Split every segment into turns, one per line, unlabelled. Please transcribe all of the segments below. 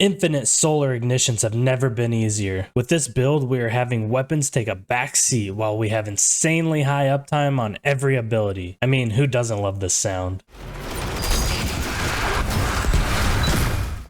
Infinite solar ignitions have never been easier. With this build, we are having weapons take a back seat while we have insanely high uptime on every ability. I mean, who doesn't love this sound?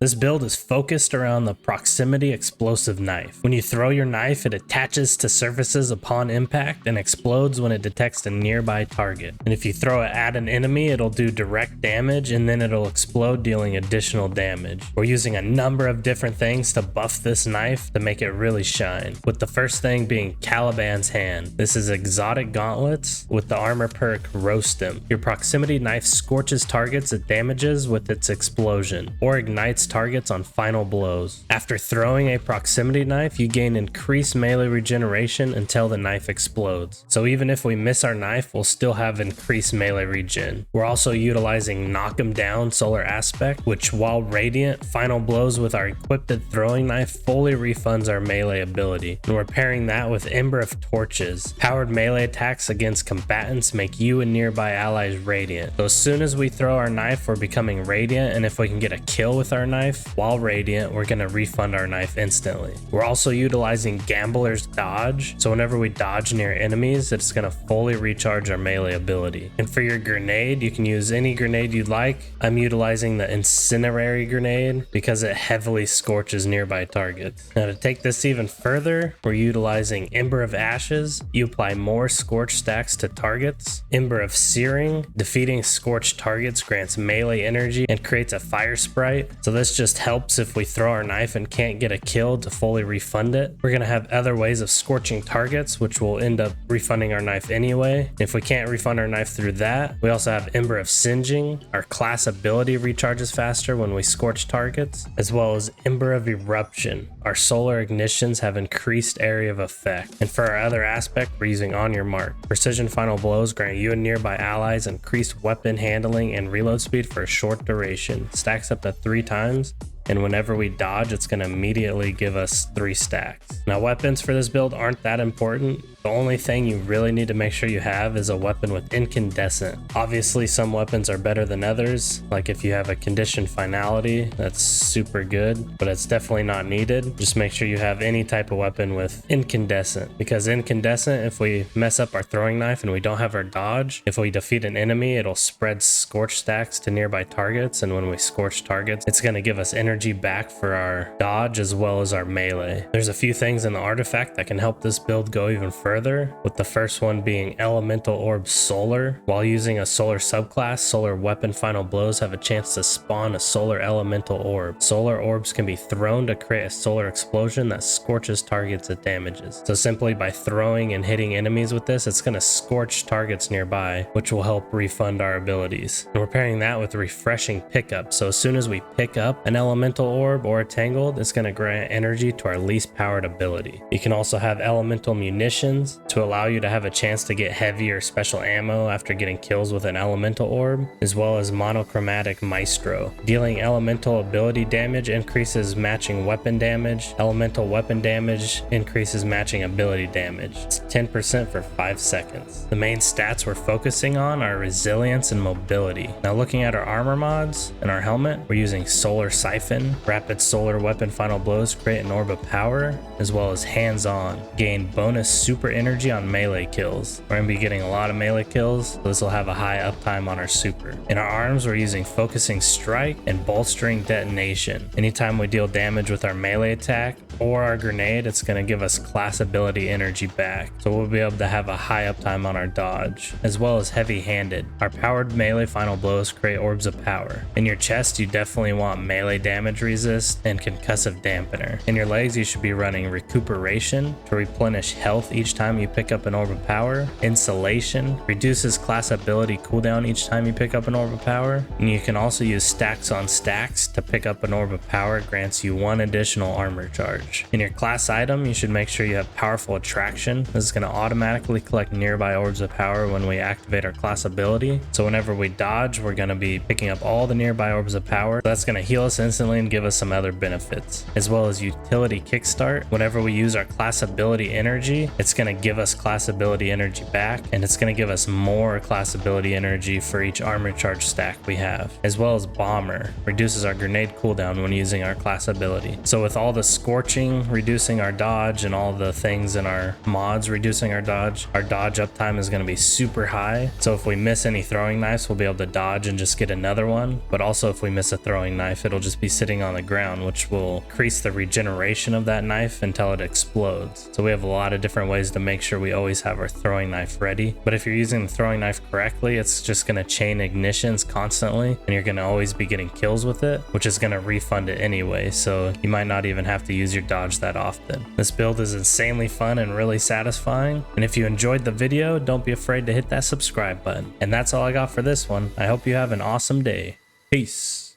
This build is focused around the proximity explosive knife. When you throw your knife, it attaches to surfaces upon impact and explodes when it detects a nearby target. And if you throw it at an enemy, it'll do direct damage and then it'll explode, dealing additional damage. We're using a number of different things to buff this knife to make it really shine, with the first thing being Caliban's Hand. This is exotic gauntlets with the armor perk Roast Him. Your proximity knife scorches targets it damages with its explosion, or ignites targets on final blows. After throwing a proximity knife, you gain increased melee regeneration until the knife explodes. So even if we miss our knife, we'll still have increased melee regen. We're also utilizing Knock 'em Down Solar Aspect, which while radiant, final blows with our equipped throwing knife fully refunds our melee ability. And we're pairing that with Ember of Torches. Powered melee attacks against combatants make you and nearby allies radiant. So as soon as we throw our knife, we're becoming radiant, and if we can get a kill with our knife while radiant, we're going to refund our knife instantly. We're also utilizing Gambler's Dodge, so whenever we dodge near enemies, it's going to fully recharge our melee ability. And for your grenade, you can use any grenade you'd like. I'm utilizing the Incinerary Grenade because it heavily scorches nearby targets. Now to take this even further, we're utilizing Ember of Ashes. You apply more scorch stacks to targets. Ember of Searing, defeating scorched targets grants melee energy and creates a fire sprite. So this just helps if we throw our knife and can't get a kill to fully refund it. We're going to have other ways of scorching targets, which will end up refunding our knife anyway. If we can't refund our knife through that, we also have Ember of Singeing. Our class ability recharges faster when we scorch targets, as well as Ember of Eruption. Our solar ignitions have increased area of effect. And for our other aspect, we're using On Your Mark. Precision final blows grant you and nearby allies increased weapon handling and reload speed for a short duration. Stacks up to 3 times. And whenever we dodge, it's going to immediately give us 3 stacks. Now, weapons for this build aren't that important. The only thing you really need to make sure you have is a weapon with incandescent. Obviously, some weapons are better than others. Like if you have a conditioned finality, that's super good, but it's definitely not needed. Just make sure you have any type of weapon with incandescent, because incandescent, if we mess up our throwing knife and we don't have our dodge, if we defeat an enemy, it'll spread scorch stacks to nearby targets. And when we scorch targets, it's going to give us energy back for our dodge as well as our melee. There's a few things in the artifact that can help this build go even further, with the first one being Elemental Orb Solar. While using a solar subclass, solar weapon final blows have a chance to spawn a solar elemental orb. Solar orbs can be thrown to create a solar explosion that scorches targets it damages. So simply by throwing and hitting enemies with this, it's going to scorch targets nearby, which will help refund our abilities. And we're pairing that with Refreshing Pickup. So as soon as we pick up an elemental orb or a tangled, it's going to grant energy to our least powered ability. You can also have elemental munitions to allow you to have a chance to get heavy or special ammo after getting kills with an elemental orb, as well as monochromatic Maestro. Dealing elemental ability damage increases matching weapon damage. Elemental weapon damage increases matching ability damage. It's 10% for 5 seconds. The main stats we're focusing on are resilience and mobility. Now looking at our armor mods and our helmet, we're using Solar Siphon. Rapid solar weapon final blows create an orb of power, as well as Hands-On. Gain bonus super energy on melee kills. We're going to be getting a lot of melee kills, so this will have a high uptime on our super. In our arms, we're using Focusing Strike and Bolstering Detonation. Anytime we deal damage with our melee attack or our grenade, it's going to give us class ability energy back, so we'll be able to have a high uptime on our dodge, as well as Heavy Handed. Our powered melee final blows create orbs of power. In your chest, you definitely want melee damage resist and concussive dampener. In your legs, you should be running Recuperation to replenish health each time you pick up an orb of power. Insulation reduces class ability cooldown each time you pick up an orb of power. And you can also use Stacks on Stacks to pick up an orb of power. It grants you 1 additional armor charge. In your class item, you should make sure you have Powerful Attraction. This is going to automatically collect nearby orbs of power when we activate our class ability. So whenever we dodge, we're going to be picking up all the nearby orbs of power. That's going to heal us instantly and give us some other benefits, as well as Utility Kickstart. Whenever we use our class ability energy, it's going going to give us class ability energy back, and it's going to give us more class ability energy for each armor charge stack we have, as well as bomber reduces our grenade cooldown when using our class ability. So with all the scorching reducing our dodge and all the things in our mods reducing our dodge uptime is going to be super high. So if we miss any throwing knives, we'll be able to dodge and just get another one. But also if we miss a throwing knife, it'll just be sitting on the ground, which will increase the regeneration of that knife until it explodes. So we have a lot of different ways to make sure we always have our throwing knife ready. But if you're using the throwing knife correctly, it's just going to chain ignitions constantly, and you're going to always be getting kills with it, which is going to refund it anyway. So you might not even have to use your dodge that often. This build is insanely fun and really satisfying. And if you enjoyed the video, don't be afraid to hit that subscribe button. And that's all I got for this one. I hope you have an awesome day. Peace.